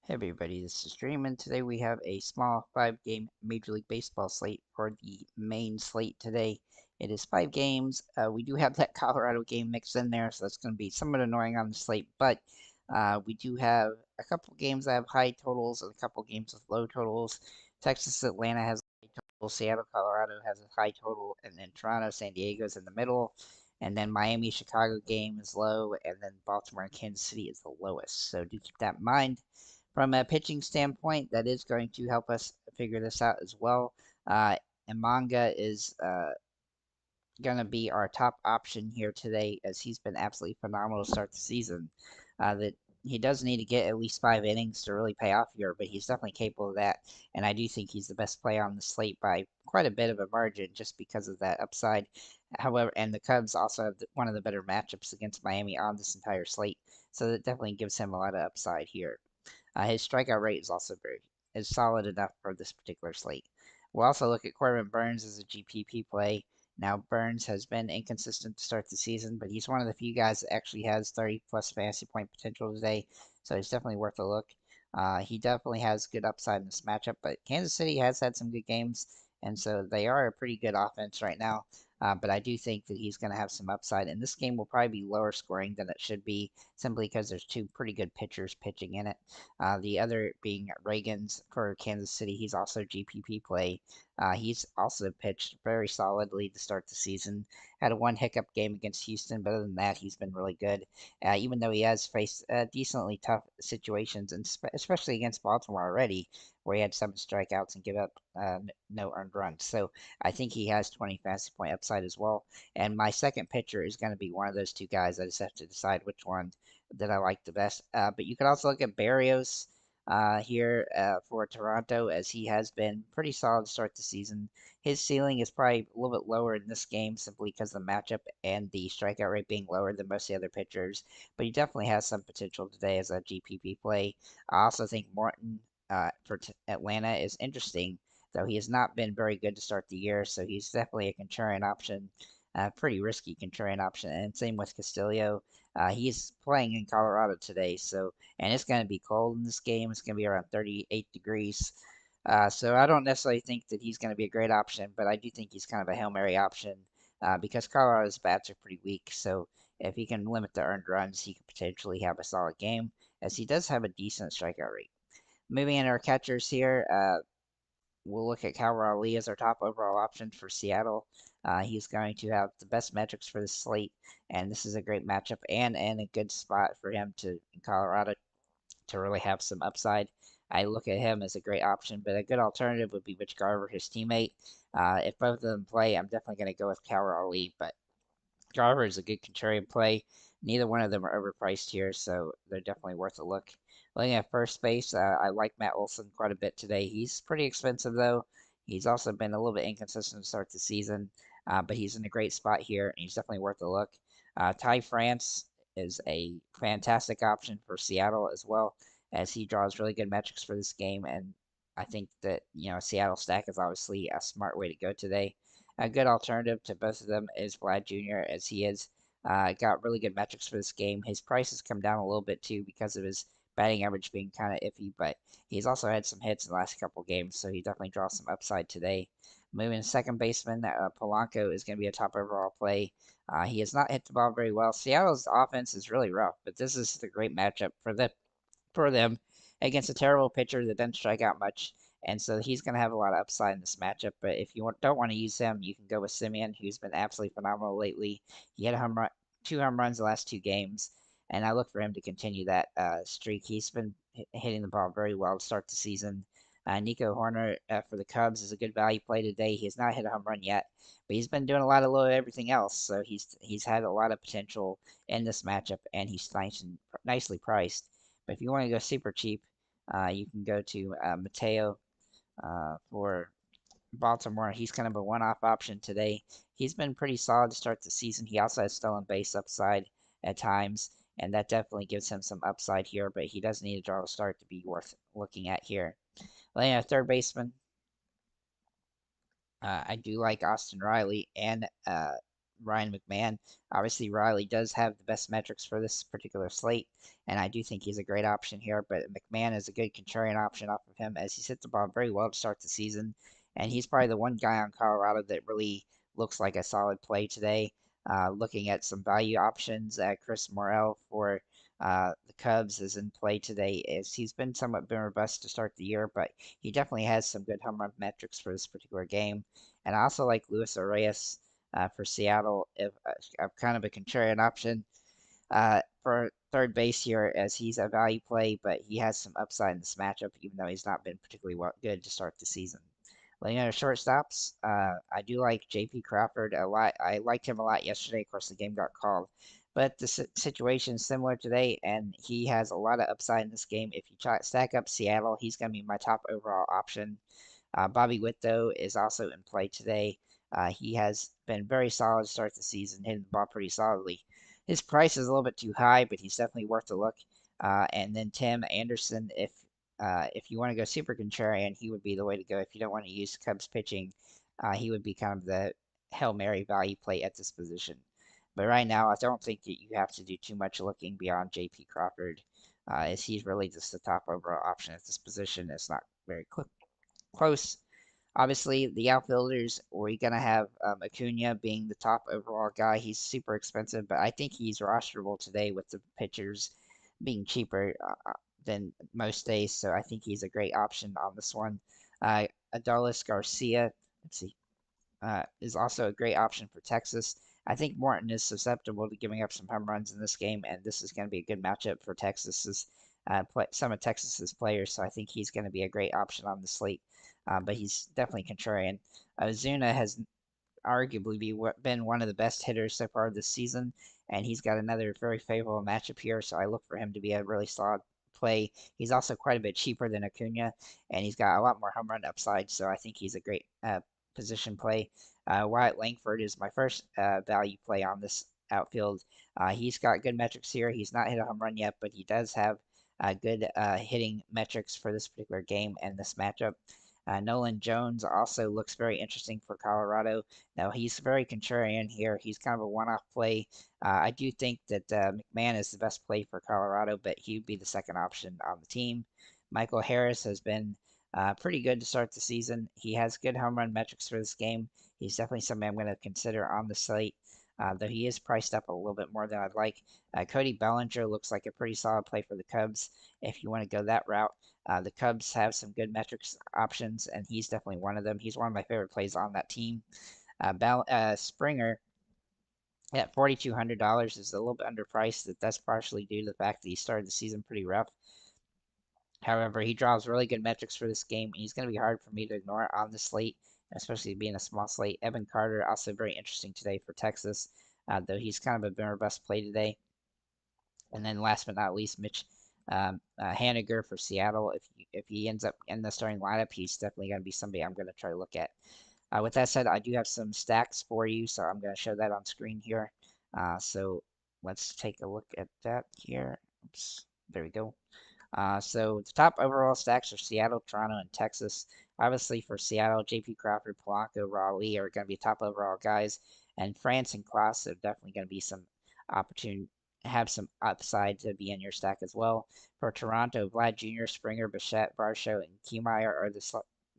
Hey everybody, this is Dream, and today we have a small 5-game Major League Baseball slate for the main slate today. It is 5 games. We do have that Colorado game mixed in there, so that's going to be somewhat annoying on the slate, but we do have a couple games that have high totals and a couple games with low totals. Texas Atlanta has a high total, Seattle Colorado has a high total, and then Toronto San Diego is in the middle. And then Miami Chicago game is low, and then Baltimore and Kansas City is the lowest. So do keep that in mind. From a pitching standpoint, that is going to help us figure this out as well. Uh, and Manga is going to be our top option here today, as he's been absolutely phenomenal to start the season. That he does need to get at least 5 innings to really pay off here, but he's definitely capable of that. And I do think he's the best player on the slate by quite a bit of a margin, just because of that upside. However, and the Cubs also have one of the better matchups against Miami on this entire slate, so that definitely gives him a lot of upside here. His strikeout rate is also very is solid enough for this particular slate. We'll also look at Corbin Burnes as a GPP play. Now, Burnes has been inconsistent to start the season, but he's one of the few guys that actually has 30 plus fantasy point potential today, so he's definitely worth a look. He definitely has good upside in this matchup, but Kansas City has had some good games, and so they are a pretty good offense right now. But I do think that he's going to have some upside, and this game will probably be lower scoring than it should be, simply because there's two pretty good pitchers pitching in it. The other being Reagan's for Kansas City. He's also GPP play. He's also pitched very solidly to start the season. Had a one hiccup game against Houston, but other than that, he's been really good. Even though he has faced decently tough situations, and especially against Baltimore already, where he had 7 strikeouts and give up no earned runs. So I think he has 20 fantasy point upside as well. And my second pitcher is going to be one of those two guys. I just have to decide which one that I like the best. But you could also look at Barrios here for Toronto, as he has been pretty solid to start the season. His ceiling is probably a little bit lower in this game, simply because of the matchup and the strikeout rate being lower than most of the other pitchers. But he definitely has some potential today as a GPP play. I also think Morton for Atlanta is interesting, though he has not been very good to start the year, so he's definitely a contrarian option. Pretty risky contrarian option, and same with Castillo. He's playing in Colorado today, so and it's going to be cold in this game. It's going to be around 38 degrees. So I don't necessarily think that he's going to be a great option, but I do think he's kind of a Hail Mary option because Colorado's bats are pretty weak. So if he can limit the earned runs, he could potentially have a solid game, as he does have a decent strikeout rate. Moving into our catchers here, we'll look at Cal Raleigh as our top overall option for Seattle. He's going to have the best metrics for the slate, and this is a great matchup and a good spot for him to in Colorado to really have some upside. I look at him as a great option, but a good alternative would be Rich Garver, his teammate. If both of them play, I'm definitely going to go with Cal Raleigh, but Garver is a good contrarian play. Neither one of them are overpriced here, so they're definitely worth a look. Looking at first base, I like Matt Olson quite a bit today. He's pretty expensive, though. He's also been a little bit inconsistent to start the season, but he's in a great spot here, and he's definitely worth a look. Ty France is a fantastic option for Seattle as well, as he draws really good metrics for this game, and I think that Seattle stack is obviously a smart way to go today. A good alternative to both of them is Vlad Jr., as he has got really good metrics for this game. His price has come down a little bit too because of his batting average being kind of iffy, but he's also had some hits in the last couple games, so he definitely draws some upside today. Moving to second baseman, Polanco is going to be a top overall play. He has not hit the ball very well. Seattle's offense is really rough, but this is the great matchup for them against a terrible pitcher that doesn't strike out much. And so he's going to have a lot of upside in this matchup. But if you don't want to use him, you can go with Simeon, who's been absolutely phenomenal lately. He had 2 home runs the last 2 games, and I look for him to continue that streak. He's been hitting the ball very well to start the season. Nico Horner for the Cubs is a good value play today. He has not hit a home run yet, but he's been doing a lot of little everything else. So he's had a lot of potential in this matchup, and he's nicely priced. But if you want to go super cheap, you can go to Mateo for Baltimore. He's kind of a one-off option today. He's been pretty solid to start the season. He also has stolen base upside at times, and that definitely gives him some upside here. But he does need a draw to start to be worth looking at here. Laying at third baseman, I do like Austin Riley and Ryan McMahon. Obviously, Riley does have the best metrics for this particular slate, and I do think he's a great option here. But McMahon is a good contrarian option off of him as he's hit the ball very well to start the season, and he's probably the one guy on Colorado that really looks like a solid play today. Looking at some value options, Chris Morel for the Cubs is in play today as he's been robust to start the year, but he definitely has some good home run metrics for this particular game. And I also like Luis Arias for Seattle, if kind of a contrarian option for third base here as he's a value play, but he has some upside in this matchup, even though he's not been particularly good to start the season. Looking at shortstops, I do like J.P. Crawford a lot. I liked him a lot yesterday. Of course, the game got called, but the situation is similar today, and he has a lot of upside in this game. If you stack up Seattle, he's going to be my top overall option. Bobby Witt, though, is also in play today. He has been very solid to start the season, hitting the ball pretty solidly. His price is a little bit too high, but he's definitely worth a look. And then Tim Anderson, if you want to go super contrarian, he would be the way to go. If you don't want to use Cubs pitching, he would be kind of the Hail Mary value play at this position. But right now, I don't think that you have to do too much looking beyond J.P. Crawford, as he's really just the top overall option at this position. It's not very close. Obviously, the outfielders, we're going to have Acuna being the top overall guy. He's super expensive, but I think he's rosterable today with the pitchers being cheaper than most days. So I think he's a great option on this one. Adolis Garcia, let's see, is also a great option for Texas. I think Morton is susceptible to giving up some home runs in this game, and this is going to be a good matchup for some of Texas's players. So I think he's going to be a great option on the slate. But he's definitely contrarian. Ozuna has arguably been one of the best hitters so far this season, and he's got another very favorable matchup here, so I look for him to be a really solid play. He's also quite a bit cheaper than Acuna, and he's got a lot more home run upside, so I think he's a great position play. Wyatt Langford is my first value play on this outfield. He's got good metrics here. He's not hit a home run yet, but he does have good hitting metrics for this particular game and this matchup. Nolan Jones also looks very interesting for Colorado. Now, he's very contrarian here. He's kind of a one off play. I do think that McMahon is the best play for Colorado, but he would be the second option on the team. Michael Harris has been pretty good to start the season. He has good home run metrics for this game. He's definitely somebody I'm going to consider on the slate, though he is priced up a little bit more than I'd like. Cody Bellinger looks like a pretty solid play for the Cubs if you want to go that route. The Cubs have some good metrics options, and he's definitely one of them. He's one of my favorite plays on that team. Springer at $4,200 is a little bit underpriced. That's partially due to the fact that he started the season pretty rough. However, he draws really good metrics for this game, and he's going to be hard for me to ignore on the slate, especially being a small slate. Evan Carter, also very interesting today for Texas, though he's kind of a very robust play today. And then last but not least, Mitch Haniger for Seattle. If he ends up in the starting lineup, he's definitely going to be somebody I'm going to try to look at. With that said, I do have some stacks for you, so I'm going to show that on screen here. So let's take a look at that here. Oops, there we go. So the top overall stacks are Seattle, Toronto, and Texas. Obviously for Seattle, J.P. Crawford, Polanco, Raleigh are going to be top overall guys, and France and Klaus are definitely going to be some opportunity, have some upside to be in your stack as well. For Toronto, Vlad Jr., Springer, Bichette, Varsho, and Kiemeyer are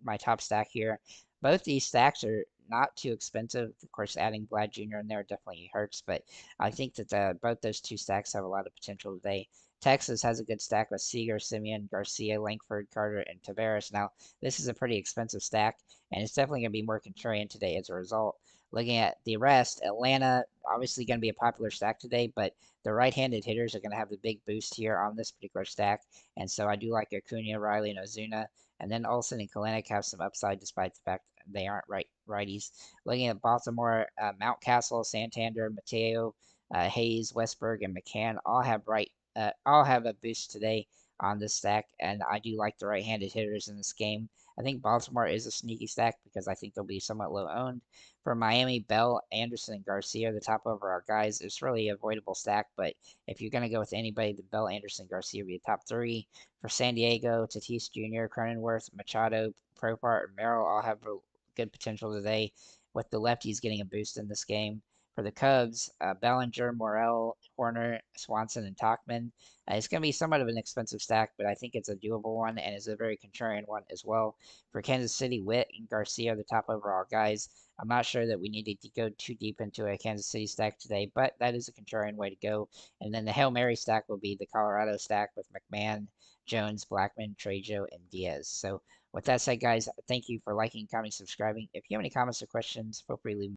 my top stack here. Both these stacks are not too expensive. Of course, adding Vlad Jr. in there definitely hurts, but I think that both those two stacks have a lot of potential today. Texas has a good stack with Seager, Simeon, Garcia, Langford, Carter, and Tavares. Now, this is a pretty expensive stack, and it's definitely going to be more contrarian today as a result. Looking at the rest, Atlanta, obviously going to be a popular stack today, but the right-handed hitters are going to have the big boost here on this particular stack, and so I do like Acuna, Riley, and Ozuna. And then Olsen and Kalenic have some upside despite the fact that they aren't righties. Looking at Baltimore, Mountcastle, Santander, Mateo, Hayes, Westberg, and McCann all have a boost today on this stack, and I do like the right-handed hitters in this game. I think Baltimore is a sneaky stack because I think they'll be somewhat low owned. For Miami, Bell, Anderson, and Garcia, the top overall guys, it's really an avoidable stack, but if you're going to go with anybody, the Bell, Anderson, Garcia will be the top three. For San Diego, Tatis Jr., Cronenworth, Machado, Profart, and Merrill all have good potential today, with the lefties getting a boost in this game. For the Cubs, Bellinger, Morel, Horner, Swanson, and Tachman. It's going to be somewhat of an expensive stack, but I think it's a doable one and is a very contrarian one as well. For Kansas City, Witt and Garcia are the top overall guys. I'm not sure that we needed to go too deep into a Kansas City stack today, but that is a contrarian way to go. And then the Hail Mary stack will be the Colorado stack with McMahon, Jones, Blackman, Trejo, and Diaz. So with that said, guys, thank you for liking, commenting, subscribing. If you have any comments or questions, feel free to leave them.